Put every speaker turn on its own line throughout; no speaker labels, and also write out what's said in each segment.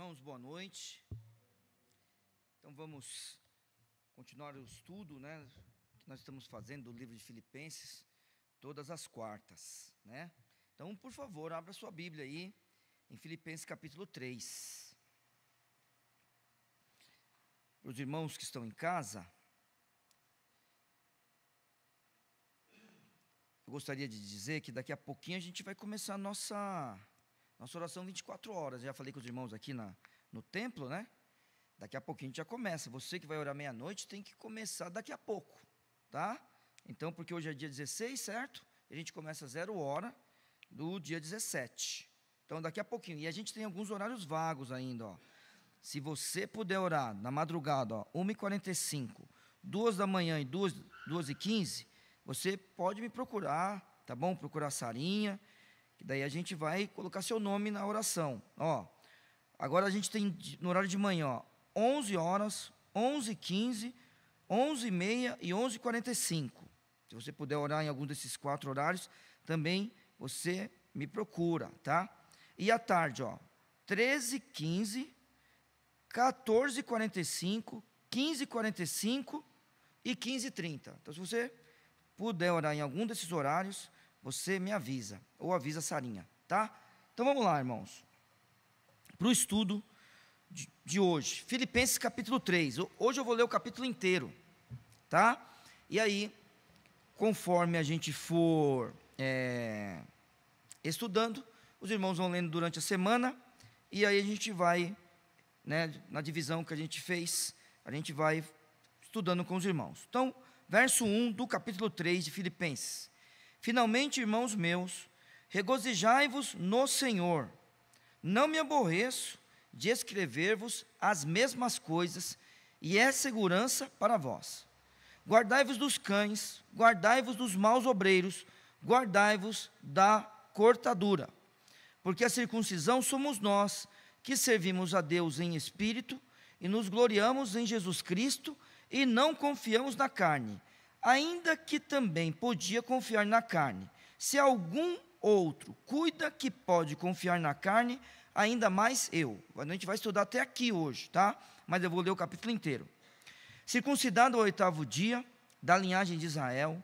Irmãos, boa noite. Então vamos continuar o estudo, que nós estamos fazendo do livro de Filipenses, todas as quartas, Então, por favor, abra sua Bíblia aí, em Filipenses capítulo 3. Para os irmãos que estão em casa, eu gostaria de dizer que daqui a pouquinho a gente vai começar a nossa oração 24 horas. Já falei com os irmãos aqui no templo, Daqui a pouquinho a gente já começa. Você que vai orar meia-noite tem que começar daqui a pouco, tá? Então, porque hoje é dia 16, certo? E a gente começa 0 hora do dia 17. Então, daqui a pouquinho. E a gente tem alguns horários vagos ainda, Se você puder orar na madrugada, 1h45, 2 da manhã e 2h15, você pode me procurar, tá bom? Procurar a Sarinha, que daí a gente vai colocar seu nome na oração. Agora a gente tem no horário de manhã, 11 horas, 11h15, 11h30 e 11h45. Se você puder orar em algum desses 4 horários, também você me procura, tá? E à tarde, 13h15, 14h45, 15h45 e 15h30. Então, se você puder orar em algum desses horários, você me avisa, ou avisa a Sarinha, tá? Então vamos lá, irmãos, para o estudo de hoje, Filipenses capítulo 3, hoje eu vou ler o capítulo inteiro, tá? E aí, conforme a gente for estudando, os irmãos vão lendo durante a semana, e aí a gente vai, na divisão que a gente fez, a gente vai estudando com os irmãos. Então, verso 1 do capítulo 3 de Filipenses: Finalmente, irmãos meus, regozijai-vos no Senhor. Não me aborreço de escrever-vos as mesmas coisas, e é segurança para vós. Guardai-vos dos cães, guardai-vos dos maus obreiros, guardai-vos da cortadura. Porque a circuncisão somos nós, que servimos a Deus em espírito, e nos gloriamos em Jesus Cristo, e não confiamos na carne, ainda que também podia confiar na carne. Se algum outro cuida que pode confiar na carne, ainda mais eu. A gente vai estudar até aqui hoje, tá? Mas eu vou ler o capítulo inteiro. Circuncidado ao 8º dia, da linhagem de Israel,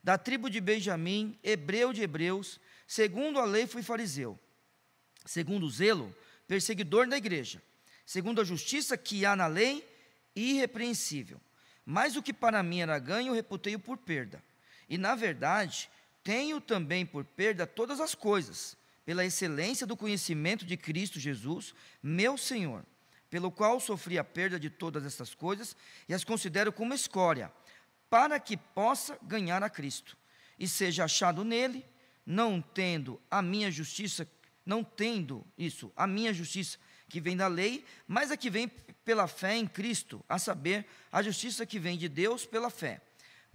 da tribo de Benjamim, hebreu de hebreus, segundo a lei fui fariseu, segundo o zelo, perseguidor da igreja, segundo a justiça que há na lei, irrepreensível. Mas o que para mim era ganho, reputei-o por perda. E, na verdade, tenho também por perda todas as coisas, pela excelência do conhecimento de Cristo Jesus, meu Senhor, pelo qual sofri a perda de todas estas coisas, e as considero como escória, para que possa ganhar a Cristo, e seja achado nele, não tendo a minha justiça que vem da lei, mas a que vem pela fé em Cristo, a saber, a justiça que vem de Deus pela fé,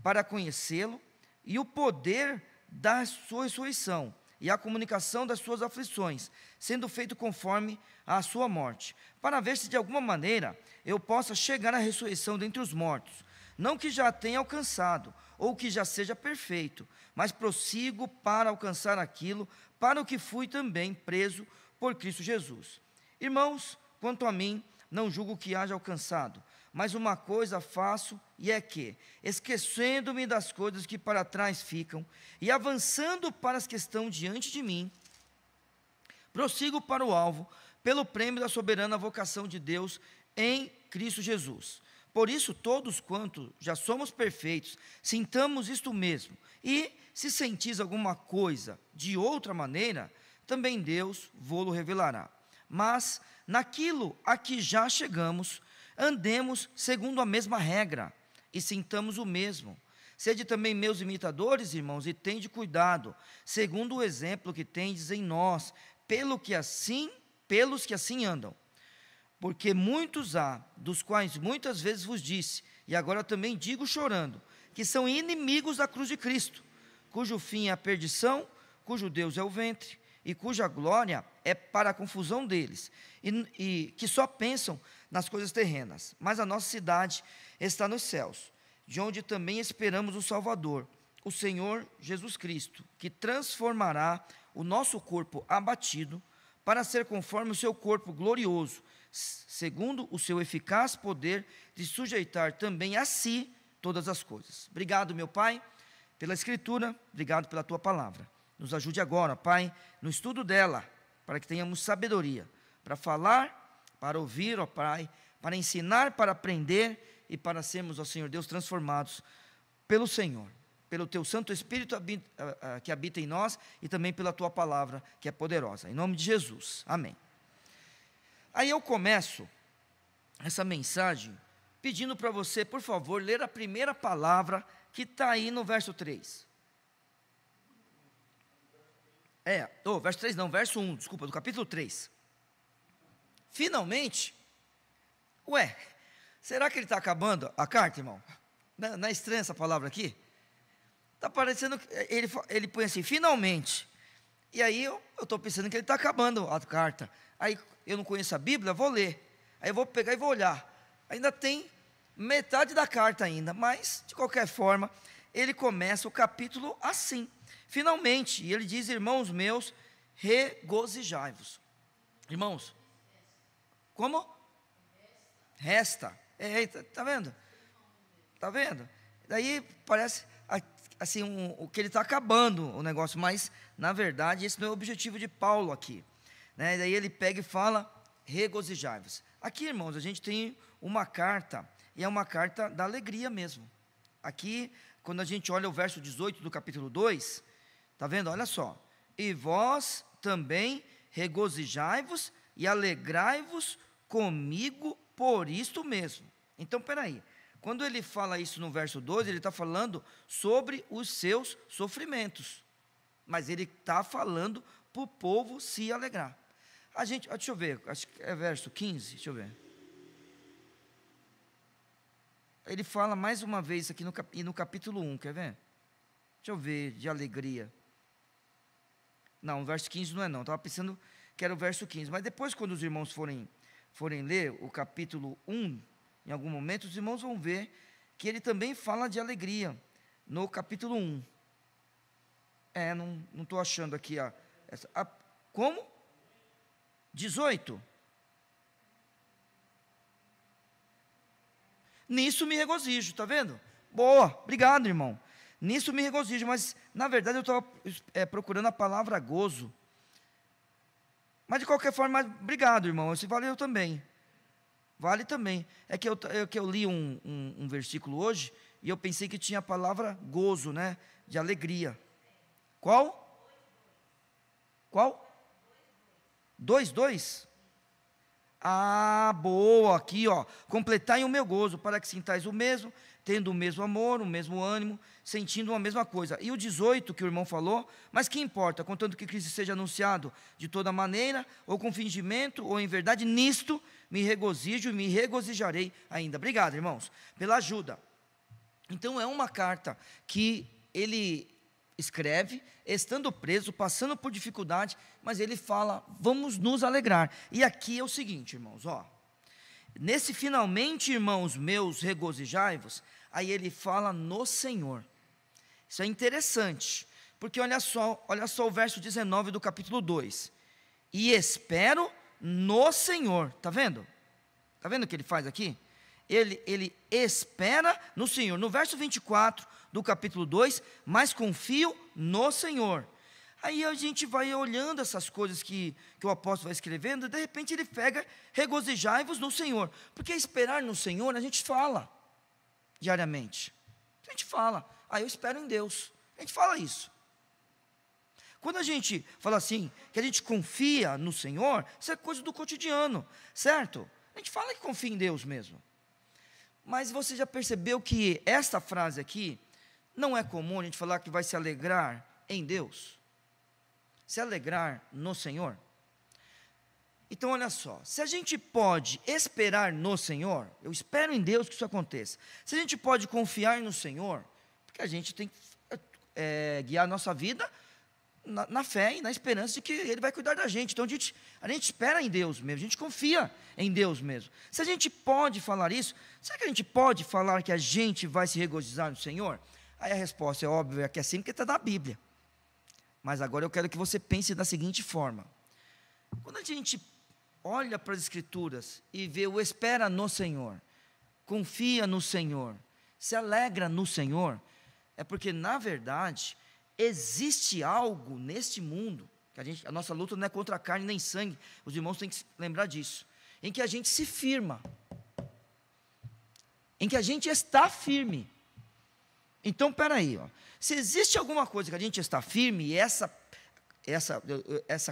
para conhecê-lo e o poder da sua ressurreição e a comunicação das suas aflições, sendo feito conforme a sua morte, para ver se de alguma maneira eu possa chegar à ressurreição dentre os mortos, não que já tenha alcançado, ou que já seja perfeito, mas prossigo para alcançar aquilo, para o que fui também preso por Cristo Jesus. Irmãos, quanto a mim, não julgo que haja alcançado, mas uma coisa faço, e é que, esquecendo-me das coisas que para trás ficam, e avançando para as que estão diante de mim, prossigo para o alvo, pelo prêmio da soberana vocação de Deus em Cristo Jesus. Por isso, todos quanto já somos perfeitos, sintamos isto mesmo, e se sentis alguma coisa de outra maneira, também Deus vô-lo revelará. Mas, naquilo a que já chegamos, andemos segundo a mesma regra, e sintamos o mesmo. Sede também meus imitadores, irmãos, e tende cuidado, segundo o exemplo que tendes em nós, pelos que assim andam. Porque muitos há, dos quais muitas vezes vos disse, e agora também digo chorando, que são inimigos da cruz de Cristo, cujo fim é a perdição, cujo Deus é o ventre, e cuja glória é para a confusão deles, e que só pensam nas coisas terrenas. Mas a nossa cidade está nos céus, de onde também esperamos o Salvador, o Senhor Jesus Cristo, que transformará o nosso corpo abatido para ser conforme o seu corpo glorioso, segundo o seu eficaz poder de sujeitar também a si todas as coisas. Obrigado, meu Pai, pela Escritura, obrigado pela Tua palavra. Nos ajude agora, Pai, no estudo dela, para que tenhamos sabedoria, para falar, para ouvir, ó Pai, para ensinar, para aprender e para sermos, ó Senhor Deus, transformados pelo Senhor, pelo Teu Santo Espírito que habita em nós e também pela Tua palavra, que é poderosa. Em nome de Jesus, amém. Aí eu começo essa mensagem pedindo para você, por favor, ler a primeira palavra que está aí no verso 3. Verso 3 não, verso 1, desculpa, do capítulo 3. Finalmente, será que ele está acabando a carta, irmão? Não é estranha essa palavra aqui? Está parecendo, ele põe assim, finalmente. E aí eu estou pensando que ele está acabando a carta. Aí eu não conheço a Bíblia, vou ler. Aí eu vou pegar e vou olhar. Ainda tem metade da carta ainda, mas de qualquer forma, ele começa o capítulo assim. Finalmente, e ele diz: irmãos meus, regozijai-vos. Irmãos, como? Resta. Está vendo? Está vendo? Daí parece assim, o que ele está acabando o negócio, mas na verdade esse não é o objetivo de Paulo aqui, né? Daí ele pega e fala: regozijai-vos. Aqui, irmãos, a gente tem uma carta, e é uma carta da alegria mesmo. Aqui, quando a gente olha o verso 18 do capítulo 2, está vendo? Olha só: e vós também regozijai-vos e alegrai-vos comigo por isto mesmo. Então, peraí, quando ele fala isso no verso 12, ele está falando sobre os seus sofrimentos, mas ele está falando para o povo se alegrar. Deixa eu ver, acho que é verso 15, deixa eu ver. Ele fala mais uma vez aqui no capítulo 1, quer ver? Deixa eu ver, de alegria. Não, o verso 15 não é não, estava pensando que era o verso 15, mas depois, quando os irmãos forem ler o capítulo 1, em algum momento, os irmãos vão ver que ele também fala de alegria, no capítulo 1. Não estou achando aqui, como? 18. Nisso me regozijo, está vendo? Boa, obrigado, irmão. Nisso me regozijo, mas na verdade eu estava procurando a palavra gozo. Mas de qualquer forma, obrigado, irmão, esse valeu também. Vale também. É que eu li um versículo hoje, e eu pensei que tinha a palavra gozo, né? De alegria. Qual? 2:2? Boa, aqui, completai o meu gozo, para que sintais o mesmo, tendo o mesmo amor, o mesmo ânimo, sentindo a mesma coisa. E o 18 que o irmão falou: mas que importa, contanto que Cristo seja anunciado de toda maneira, ou com fingimento, ou em verdade, nisto me regozijo e me regozijarei ainda. Obrigado, irmãos, pela ajuda. Então é uma carta que ele escreve, estando preso, passando por dificuldade, mas ele fala: vamos nos alegrar. E aqui é o seguinte, irmãos, nesse finalmente, irmãos meus, regozijai-vos, aí ele fala no Senhor. Isso é interessante, porque olha só o verso 19 do capítulo 2. E espero no Senhor. Está vendo? Está vendo o que ele faz aqui? Ele espera no Senhor. No verso 24 do capítulo 2, mas confio no Senhor. Aí a gente vai olhando essas coisas que o apóstolo vai escrevendo, e de repente ele pega: regozijai-vos no Senhor. Porque esperar no Senhor, a gente fala diariamente. A gente fala: eu espero em Deus. A gente fala isso. Quando a gente fala assim, que a gente confia no Senhor, isso é coisa do cotidiano, certo? A gente fala que confia em Deus mesmo. Mas você já percebeu que esta frase aqui, não é comum a gente falar que vai se alegrar em Deus? Se alegrar no Senhor? Então olha só, se a gente pode esperar no Senhor, eu espero em Deus que isso aconteça. Se a gente pode confiar no Senhor, porque a gente tem que guiar a nossa vida na fé e na esperança de que Ele vai cuidar da gente. Então a gente espera em Deus mesmo, a gente confia em Deus mesmo. Se a gente pode falar isso, será que a gente pode falar que a gente vai se regozijar no Senhor? Aí a resposta é óbvia, que é assim, porque está na Bíblia. Mas agora eu quero que você pense da seguinte forma: Quando a gente olha para as Escrituras e vê o espera no Senhor, confia no Senhor, se alegra no Senhor, é porque, na verdade, existe algo neste mundo, que a nossa luta não é contra a carne nem sangue, os irmãos têm que se lembrar disso, em que a gente se firma, em que a gente está firme. Então, peraí, se existe alguma coisa que a gente está firme, e essa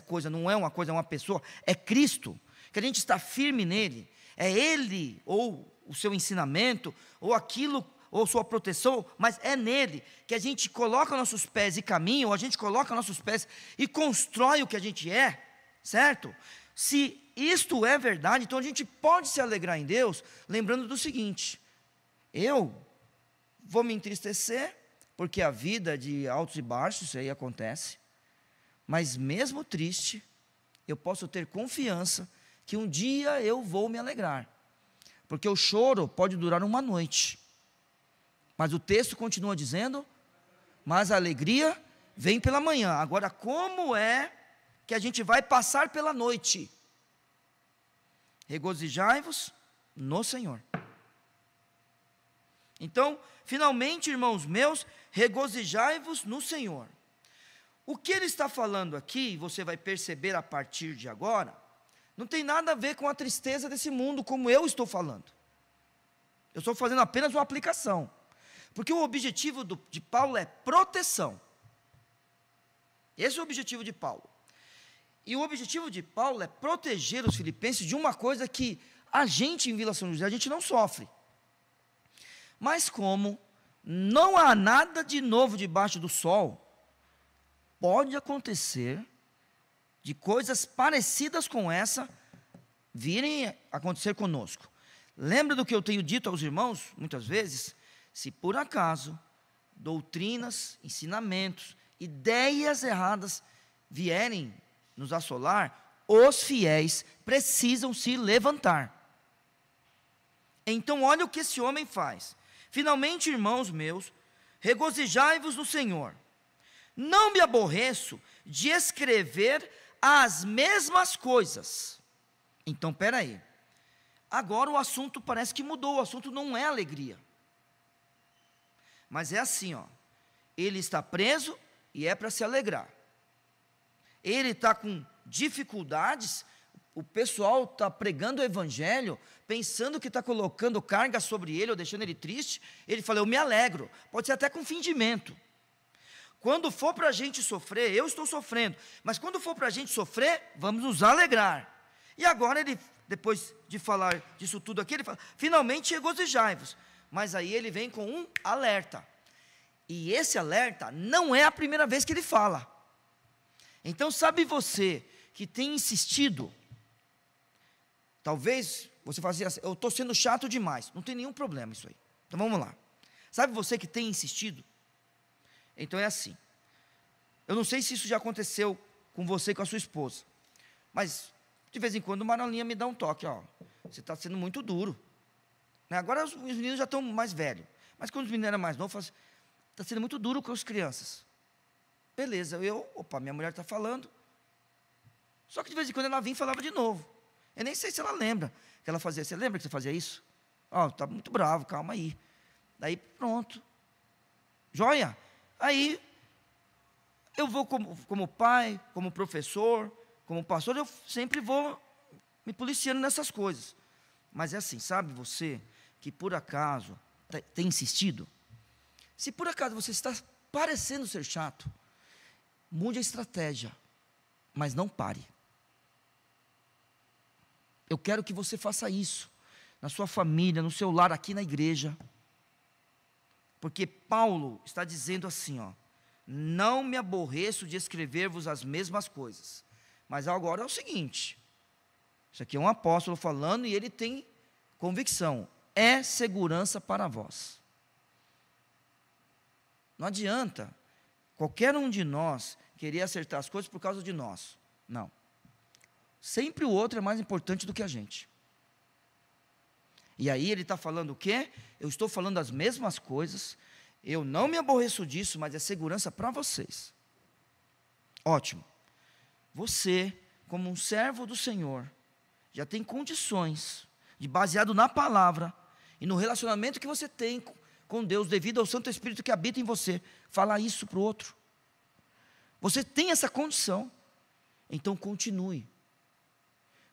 coisa não é uma coisa, é uma pessoa, é Cristo, que a gente está firme nele, é Ele, ou o seu ensinamento, ou aquilo, ou sua proteção, mas é nele, que a gente coloca nossos pés e caminha, ou a gente coloca nossos pés e constrói o que a gente é, certo? Se isto é verdade, então a gente pode se alegrar em Deus, lembrando do seguinte: eu vou me entristecer, porque a vida é de altos e baixos, isso aí acontece, mas mesmo triste, eu posso ter confiança que um dia eu vou me alegrar, porque o choro pode durar uma noite, mas o texto continua dizendo, mas a alegria vem pela manhã. Agora, como é que a gente vai passar pela noite? Regozijai-vos no Senhor. Então, finalmente, irmãos meus, regozijai-vos no Senhor. O que ele está falando aqui, você vai perceber a partir de agora, não tem nada a ver com a tristeza desse mundo, como eu estou falando. Eu estou fazendo apenas uma aplicação, porque o objetivo de Paulo é proteção. Esse é o objetivo de Paulo. E o objetivo de Paulo é proteger os filipenses de uma coisa que a gente em Vila São José, a gente não sofre. Mas como não há nada de novo debaixo do sol, pode acontecer de coisas parecidas com essa virem acontecer conosco. Lembra do que eu tenho dito aos irmãos, muitas vezes? Se por acaso doutrinas, ensinamentos, ideias erradas vierem nos assolar, os fiéis precisam se levantar. Então olha o que esse homem faz. Finalmente, irmãos meus, regozijai-vos no Senhor. Não me aborreço de escrever as mesmas coisas. Então, peraí. Agora o assunto parece que mudou, o assunto não é alegria. Mas é assim, ele está preso e é para se alegrar. Ele está com dificuldades, o pessoal está pregando o evangelho, pensando que está colocando carga sobre ele, ou deixando ele triste, ele fala, eu me alegro, pode ser até com fingimento. Quando for para a gente sofrer, eu estou sofrendo, mas quando for para a gente sofrer, vamos nos alegrar. E agora ele, depois de falar disso tudo aqui, ele fala, finalmente regozijai-vos. Mas aí ele vem com um alerta. E esse alerta não é a primeira vez que ele fala. Então, sabe você que tem insistido, talvez você fale assim, eu estou sendo chato demais, não tem nenhum problema isso aí. Então vamos lá. Sabe você que tem insistido? Então é assim, eu não sei se isso já aconteceu com você e com a sua esposa, mas de vez em quando uma Marolinha me dá um toque, você está sendo muito duro. Agora os meninos já estão mais velhos, mas quando os meninos eram mais novos, eu falo assim, está sendo muito duro com as crianças. Beleza, minha mulher está falando, só que de vez em quando ela vinha e falava de novo. Eu nem sei se ela lembra que ela fazia. Você lembra que você fazia isso? Está muito bravo, calma aí. Daí pronto. Joia? Aí eu vou como pai, como professor, como pastor, eu sempre vou me policiando nessas coisas. Mas é assim, sabe você que por acaso tem insistido? Se por acaso você está parecendo ser chato, mude a estratégia, mas não pare. Eu quero que você faça isso, na sua família, no seu lar, aqui na igreja. Porque Paulo está dizendo assim, não me aborreço de escrever-vos as mesmas coisas. Mas agora é o seguinte, isso aqui é um apóstolo falando e ele tem convicção, é segurança para vós. Não adianta qualquer um de nós querer acertar as coisas por causa de nós, não. Sempre o outro é mais importante do que a gente. E aí ele está falando o quê? Eu estou falando as mesmas coisas, eu não me aborreço disso, mas é segurança para vocês. Ótimo. Você como um servo do Senhor, já tem condições, de baseado na palavra, e no relacionamento que você tem com Deus, devido ao Santo Espírito que habita em você, falar isso para o outro. Você tem essa condição, então continue.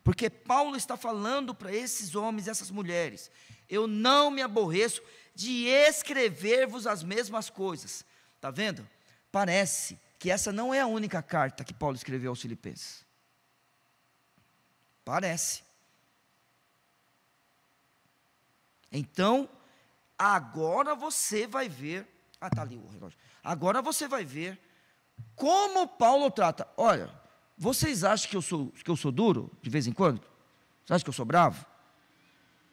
Porque Paulo está falando para esses homens e essas mulheres: eu não me aborreço de escrever-vos as mesmas coisas. Está vendo? Parece que essa não é a única carta que Paulo escreveu aos Filipenses. Parece. Então, agora você vai ver. Está ali o relógio. Agora você vai ver como Paulo trata. Olha, vocês acham que eu sou duro de vez em quando? Vocês acham que eu sou bravo?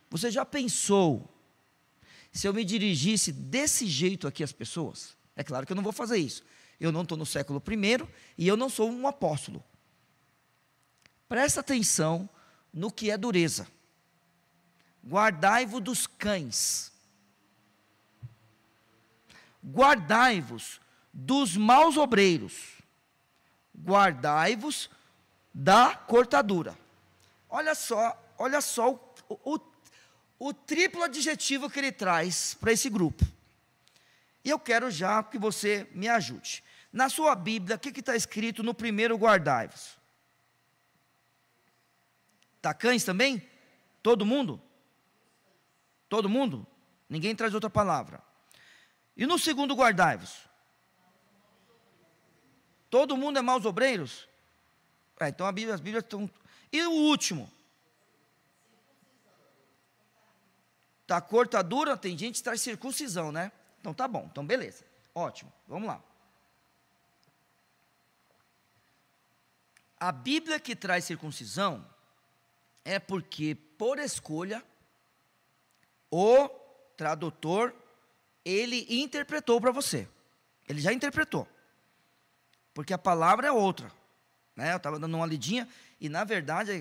Você já pensou se eu me dirigisse desse jeito aqui às pessoas? É claro que eu não vou fazer isso. Eu não estou no século I e eu não sou um apóstolo. Presta atenção no que é dureza. Guardai-vos dos cães. Guardai-vos dos maus obreiros. Guardai-vos da cortadura. Olha só o triplo adjetivo que ele traz para esse grupo. E eu quero já que você me ajude. Na sua Bíblia, o que está escrito no primeiro guardai-vos? Está cães também? Todo mundo? Todo mundo? Ninguém traz outra palavra. E no segundo guardai-vos? Todo mundo é maus obreiros? Então as Bíblias estão... E o último? Está cortadura, tem gente que traz circuncisão, né? Então tá bom, então beleza. Ótimo, vamos lá. A Bíblia que traz circuncisão é porque, por escolha, o tradutor, ele interpretou para você. Ele já interpretou. Porque a palavra é outra. Né? Eu estava dando uma lidinha, e na verdade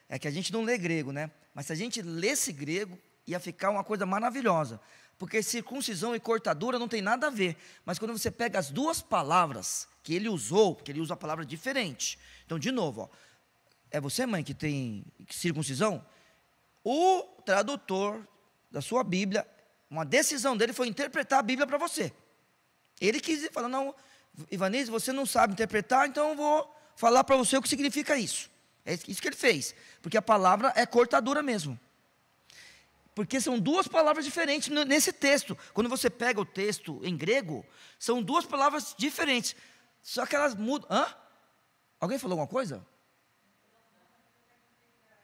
é que a gente não lê grego, né? Mas se a gente lesse grego, ia ficar uma coisa maravilhosa. Porque circuncisão e cortadura não tem nada a ver. Mas quando você pega as duas palavras que ele usou, porque ele usa a palavra diferente. Então, de novo, ó, é você, mãe, que tem circuncisão? O tradutor da sua Bíblia, uma decisão dele foi interpretar a Bíblia para você. Ele quis falar: não, Ivanise, você não sabe interpretar, então eu vou falar para você o que significa isso. É isso que ele fez. Porque a palavra é cortadura mesmo. Porque são duas palavras diferentes nesse texto. Quando você pega o texto em grego, são duas palavras diferentes. Só que elas mudam. Hã? Alguém falou alguma coisa?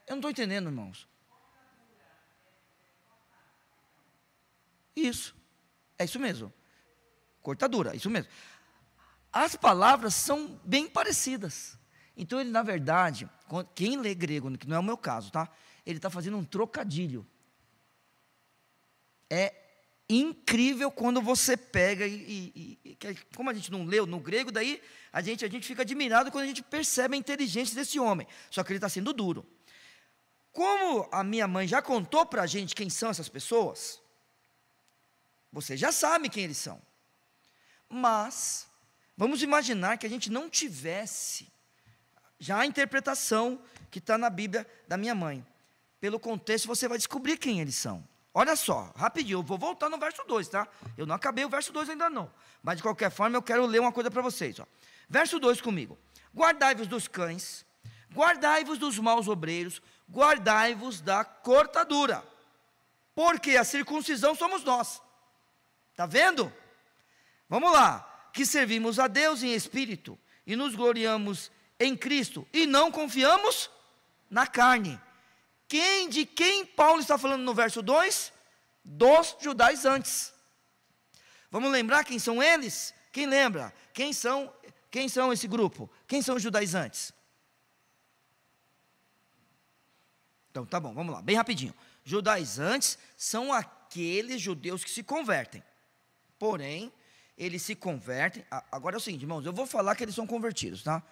Eu não estou entendendo, irmãos. Isso. É isso mesmo. Cortadura, isso mesmo. As palavras são bem parecidas. Então ele, na verdade, quem lê grego, que não é o meu caso, tá? Ele está fazendo um trocadilho. É incrível quando você pega como a gente não leu no grego, daí a gente fica admirado quando a gente percebe a inteligência desse homem. Só que ele está sendo duro. Como a minha mãe já contou para a gente quem são essas pessoas, você já sabe quem eles são. Mas vamos imaginar que a gente não tivesse já a interpretação que está na Bíblia da minha mãe. Pelo contexto você vai descobrir quem eles são. Olha só, rapidinho, eu vou voltar no verso 2, tá? Eu não acabei o verso 2 ainda não. Mas de qualquer forma eu quero ler uma coisa para vocês. Ó. Verso 2 comigo. Guardai-vos dos cães, guardai-vos dos maus obreiros, guardai-vos da cortadura. Porque a circuncisão somos nós. Está vendo? Vamos lá. Que servimos a Deus em espírito e nos gloriamos em Cristo e não confiamos na carne. De quem Paulo está falando no verso 2? Dos judaizantes. Vamos lembrar quem são eles? Quem lembra? Quem são esse grupo? Quem são os judaizantes? Então tá bom, vamos lá, bem rapidinho. Judaizantes são aqueles judeus que se convertem. Porém, eles se convertem. Agora é o seguinte, irmãos, eu vou falar que eles são convertidos, tá?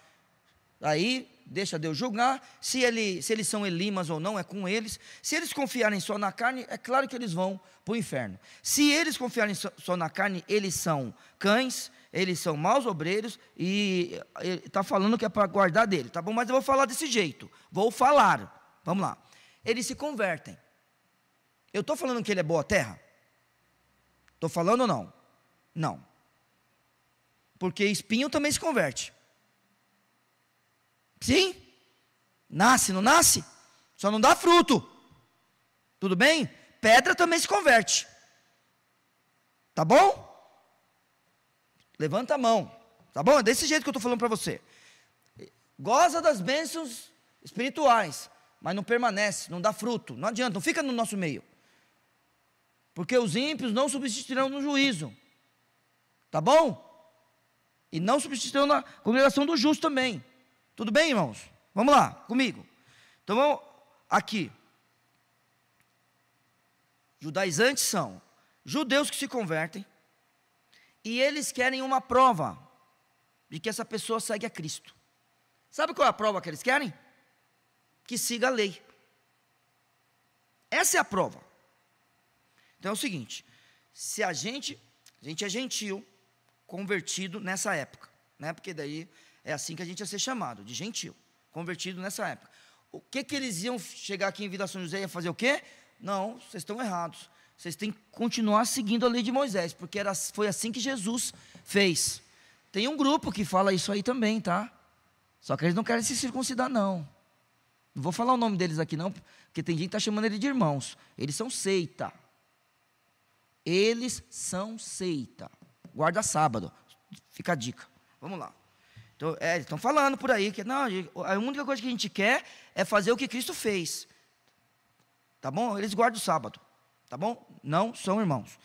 Aí, deixa Deus julgar, se eles são elimas ou não, é com eles. Se eles confiarem só na carne, é claro que eles vão para o inferno. Se eles confiarem só na carne, eles são cães, eles são maus obreiros e está falando que é para guardar dele, tá bom? Mas eu vou falar desse jeito, vou falar, vamos lá. Eles se convertem. Eu estou falando que ele é boa terra? Estou falando ou não? Não. Porque espinho também se converte. Sim? Nasce, não nasce? Só não dá fruto. Tudo bem? Pedra também se converte. Tá bom? Levanta a mão. Tá bom? É desse jeito que eu estou falando para você. Goza das bênçãos espirituais, mas não permanece, não dá fruto. Não adianta, não fica no nosso meio. Porque os ímpios não subsistirão no juízo. Tá bom? E não subsistirão na congregação do justo também. Tudo bem, irmãos? Vamos lá, comigo. Então, vamos aqui. Judaizantes são judeus que se convertem e eles querem uma prova de que essa pessoa segue a Cristo. Sabe qual é a prova que eles querem? Que siga a lei. Essa é a prova. Então é o seguinte, se a gente é gentil, convertido nessa época, né? Porque daí é assim que a gente ia ser chamado, de gentil, convertido nessa época. O que eles iam chegar aqui em Vila São José e ia fazer o quê? Não, vocês estão errados. Vocês têm que continuar seguindo a lei de Moisés, porque foi assim que Jesus fez. Tem um grupo que fala isso aí também, tá? Só que eles não querem se circuncidar, não. Não vou falar o nome deles aqui, não, porque tem gente que está chamando eles de irmãos. Eles são seita. Eles são seita. Guarda sábado. Fica a dica. Vamos lá. Então, eles estão falando por aí que não, a única coisa que a gente quer é fazer o que Cristo fez. Tá bom? Eles guardam o sábado. Tá bom? Não são irmãos.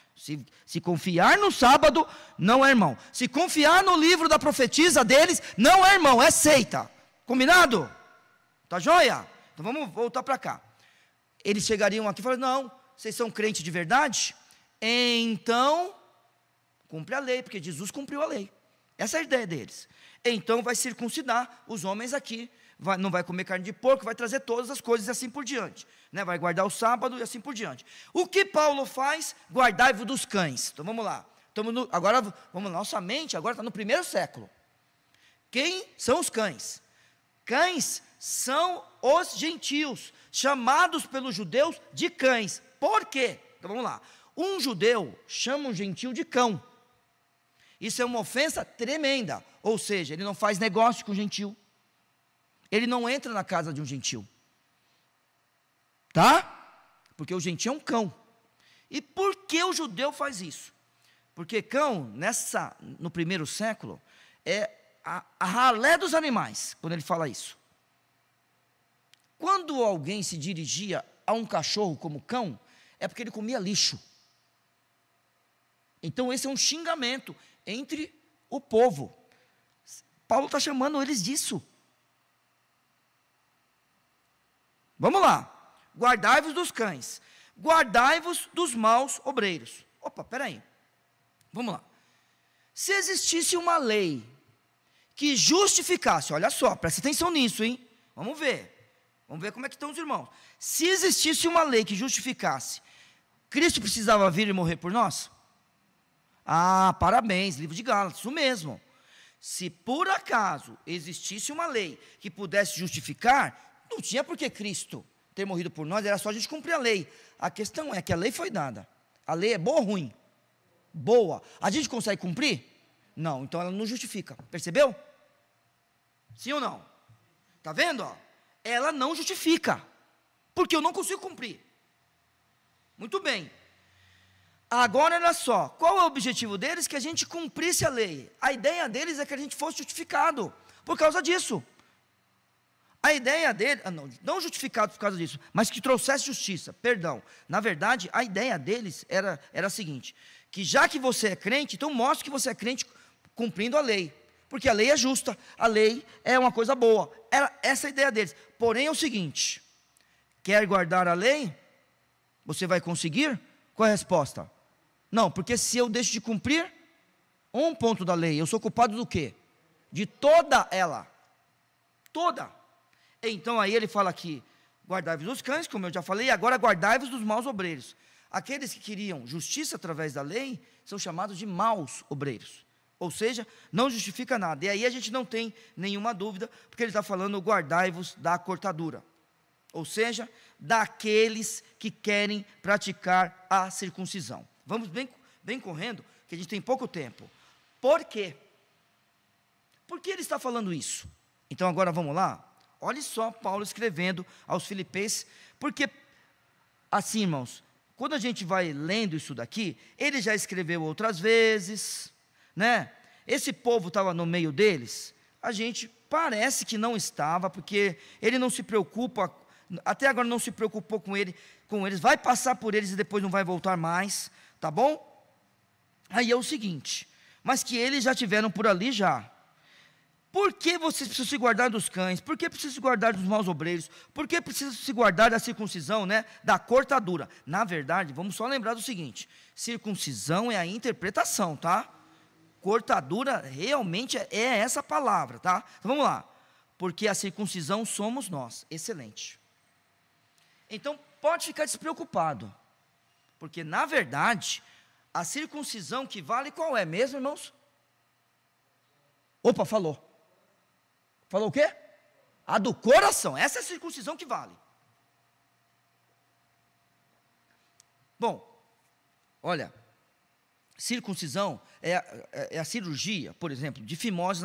Se confiar no sábado, não é irmão. Se confiar no livro da profetisa deles, não é irmão, é seita. Combinado? Tá joia? Então vamos voltar para cá. Eles chegariam aqui e falariam, não, vocês são crentes de verdade? Então, cumpre a lei, porque Jesus cumpriu a lei. Essa é a ideia deles. Então vai circuncidar os homens aqui, não vai comer carne de porco, vai trazer todas as coisas e assim por diante, né? Vai guardar o sábado e assim por diante. O que Paulo faz? Guardai-vos dos cães. Então vamos lá, agora vamos, nossa mente agora está no 1º século. Quem são os cães? Cães são os gentios, chamados pelos judeus de cães. Por quê? Então vamos lá, um judeu chama um gentio de cão. Isso é uma ofensa tremenda, ou seja, ele não faz negócio com o gentio. Ele não entra na casa de um gentio. Tá? Porque o gentio é um cão. E por que o judeu faz isso? Porque cão, no 1º século, é a ralé dos animais, quando ele fala isso. Quando alguém se dirigia a um cachorro como cão, é porque ele comia lixo. Então esse é um xingamento entre o povo. Paulo está chamando eles disso. Vamos lá. Guardai-vos dos cães. Guardai-vos dos maus obreiros. Opa, peraí. Vamos lá. Se existisse uma lei que justificasse, olha só, presta atenção nisso, hein? Vamos ver como é que estão os irmãos. Se existisse uma lei que justificasse, Cristo precisava vir e morrer por nós? Ah, parabéns, livro de Gálatas, isso mesmo. Se por acaso existisse uma lei que pudesse justificar, não tinha por que Cristo ter morrido por nós, era só a gente cumprir a lei. A questão é que a lei foi dada. A lei é boa ou ruim? Boa. A gente consegue cumprir? Não, então ela não justifica. Percebeu? Sim ou não? Está vendo? Ó? Ela não justifica, porque eu não consigo cumprir. Muito bem. Agora, olha só, qual é o objetivo deles? Que a gente cumprisse a lei. A ideia deles é que a gente fosse justificado por causa disso. A ideia dele, não justificado por causa disso, mas que trouxesse justiça, perdão. Na verdade, a ideia deles era a seguinte, que já que você é crente, então mostre que você é crente cumprindo a lei. Porque a lei é justa, a lei é uma coisa boa. Era essa a ideia deles. Porém é o seguinte, quer guardar a lei? Você vai conseguir? Qual é a resposta? Não, porque se eu deixo de cumprir um ponto da lei, eu sou culpado do quê? De toda ela. Toda. Então aí ele fala aqui, guardai-vos dos cães, como eu já falei, agora guardai-vos dos maus obreiros. Aqueles que queriam justiça através da lei, são chamados de maus obreiros. Ou seja, não justifica nada. E aí a gente não tem nenhuma dúvida, porque ele está falando: guardai-vos da cortadura. Ou seja, daqueles que querem praticar a circuncisão. Vamos bem correndo, que a gente tem pouco tempo. Por quê? Por que ele está falando isso? Então agora vamos lá. Olha só Paulo escrevendo aos Filipenses, porque assim, irmãos, quando a gente vai lendo isso daqui, ele já escreveu outras vezes, né? Esse povo estava no meio deles, a gente parece que não estava, porque ele não se preocupa, até agora não se preocupou com eles, vai passar por eles e depois não vai voltar mais, tá bom? Aí é o seguinte, mas que eles já tiveram por ali já. Por que vocês precisam se guardar dos cães? Por que precisam se guardar dos maus obreiros? Por que precisam se guardar da circuncisão, né? Da cortadura? Na verdade, vamos só lembrar do seguinte: circuncisão é a interpretação, tá? Cortadura realmente é essa palavra, tá? Então vamos lá. Porque a circuncisão somos nós. Excelente. Então pode ficar despreocupado, porque na verdade a circuncisão que vale qual é mesmo, irmãos? Opa, falou. Falou o quê? A do coração. Essa é a circuncisão que vale. Bom, olha, circuncisão é a cirurgia, por exemplo, de fimose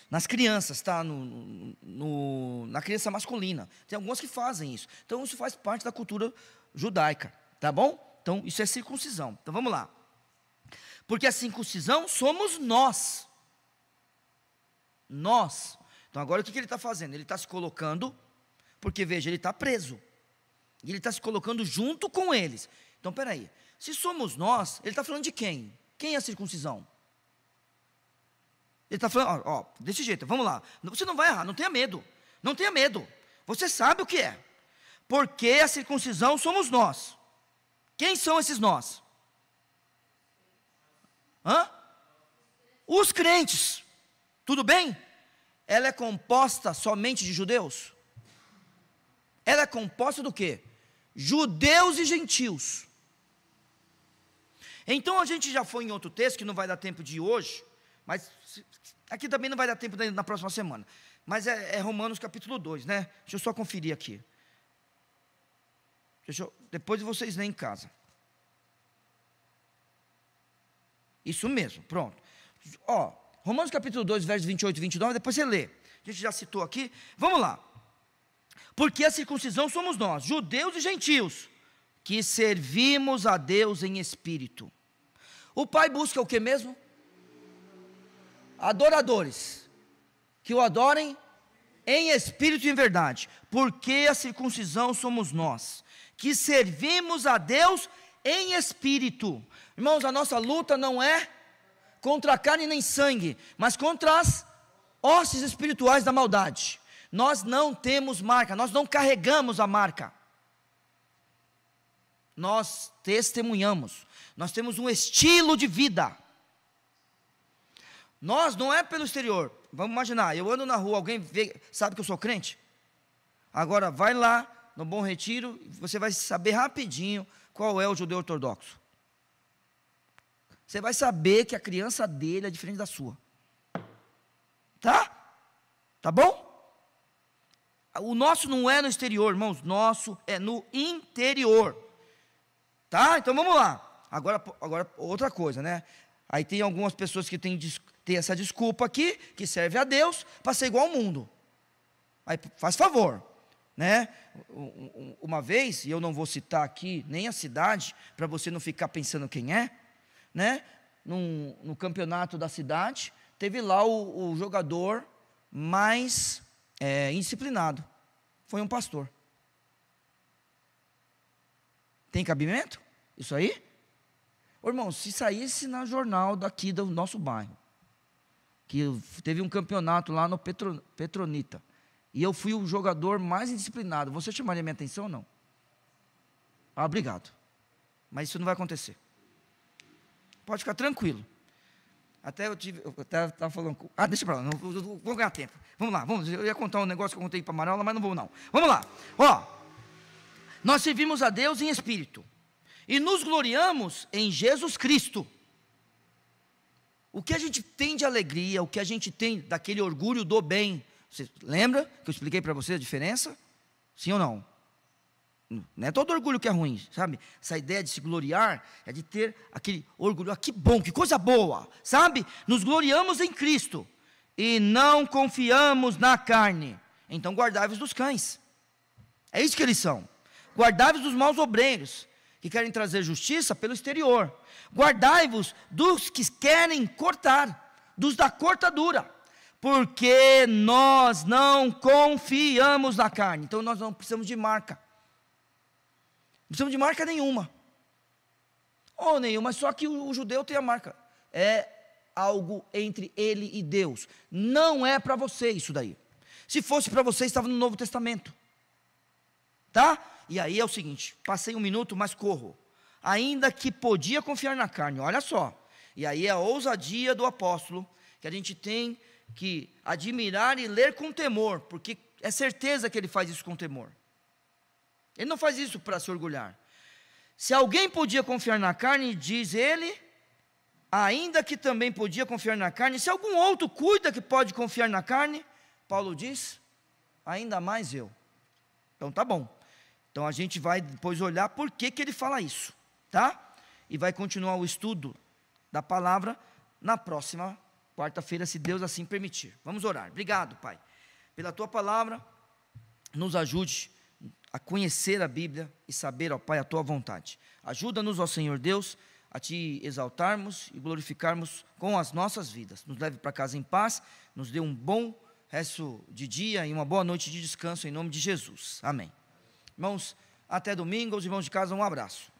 nas crianças, tá? Na criança masculina. Tem algumas que fazem isso. Então isso faz parte da cultura judaica, tá bom? Então isso é circuncisão. Então vamos lá. Porque a circuncisão somos nós. Nós. Então agora o que ele está fazendo? Ele está se colocando, porque veja, ele está preso. E ele está se colocando junto com eles. Então peraí, se somos nós, ele está falando de quem? Quem é a circuncisão? Ele está falando, ó, desse jeito, vamos lá. Você não vai errar, não tenha medo. Não tenha medo. Você sabe o que é. Porque a circuncisão somos nós. Quem são esses nós? Os crentes. Tudo bem? Ela é composta somente de judeus? Ela é composta do quê? Judeus e gentios. Então a gente já foi em outro texto, que não vai dar tempo de ir mas aqui também não vai dar tempo na próxima semana. Mas é Romanos capítulo 2, né? Deixa eu só conferir aqui. Depois vocês leem em casa. Isso mesmo, pronto. Ó, Romanos capítulo 2, versos 28 e 29, depois você lê. A gente já citou aqui. Vamos lá. Porque a circuncisão somos nós, judeus e gentios, que servimos a Deus em espírito. O Pai busca o que mesmo? Adoradores, que o adorem em espírito e em verdade. Porque a circuncisão somos nós, que servimos a Deus em espírito. Irmãos, a nossa luta não é contra a carne nem sangue, mas contra as hostes espirituais da maldade. Nós não temos marca, nós não carregamos a marca. Nós testemunhamos, nós temos um estilo de vida. Nós não é pelo exterior. Vamos imaginar, eu ando na rua, alguém vê, sabe que eu sou crente? Agora vai lá no Bom Retiro, você vai saber rapidinho qual é o judeu ortodoxo. Você vai saber que a criança dele é diferente da sua. Tá? Tá bom? O nosso não é no exterior, irmãos, nosso é no interior. Tá? Então vamos lá. Agora outra coisa, né? Aí tem algumas pessoas que têm essa desculpa aqui, que serve a Deus, para ser igual ao mundo. Aí faz favor, né? Uma vez, e eu não vou citar aqui nem a cidade, para você não ficar pensando quem é, né? No campeonato da cidade, teve lá o jogador mais indisciplinado. Foi um pastor. Tem cabimento? Isso aí? Ô, irmão, se saísse na jornal daqui do nosso bairro, que teve um campeonato lá no Petronita, e eu fui o jogador mais indisciplinado, você chamaria minha atenção ou não? Ah, obrigado. Mas isso não vai acontecer. Pode ficar tranquilo. Até eu estava falando. Deixa para lá, não vou ganhar tempo. Vamos lá, eu ia contar um negócio que eu contei para a Marola, mas não vou não. Vamos lá. Ó, nós servimos a Deus em espírito. e nos gloriamos em Jesus Cristo. O que a gente tem de alegria, o que a gente tem daquele orgulho do bem, você lembra que eu expliquei para você a diferença? Sim ou não? Não é todo orgulho que é ruim, sabe? Essa ideia de se gloriar é de ter aquele orgulho, que bom, que coisa boa, sabe? Nos gloriamos em Cristo e não confiamos na carne. Então guardai-vos dos cães. É isso que eles são. Guardai-vos dos maus obreiros, que querem trazer justiça pelo exterior. Guardai-vos dos que querem cortar, dos da cortadura, porque nós não confiamos na carne. Então nós não precisamos de marca. Não precisamos de marca nenhuma. Ou nenhuma, só que o judeu tem a marca. É algo entre ele e Deus. Não é para você isso daí. Se fosse para você, estava no Novo Testamento. Tá? E aí é o seguinte, passei um minuto, mas corro. Ainda que podia confiar na carne, olha só. E aí é a ousadia do apóstolo, que a gente tem que admirar e ler com temor, porque é certeza que ele faz isso com temor. Ele não faz isso para se orgulhar. Se alguém podia confiar na carne, diz ele, ainda que também podia confiar na carne, se algum outro cuida que pode confiar na carne, Paulo diz, ainda mais eu. Então tá bom. Então a gente vai depois olhar por que ele fala isso, tá? E vai continuar o estudo da palavra na próxima quarta-feira, se Deus assim permitir. Vamos orar. Obrigado, Pai, pela Tua palavra. Nos ajude a conhecer a Bíblia e saber, ó Pai, a Tua vontade. Ajuda-nos, ó Senhor Deus, a Te exaltarmos e glorificarmos com as nossas vidas. Nos leve para casa em paz, nos dê um bom resto de dia e uma boa noite de descanso, em nome de Jesus. Amém. Irmãos, até domingo. Os irmãos de casa, um abraço.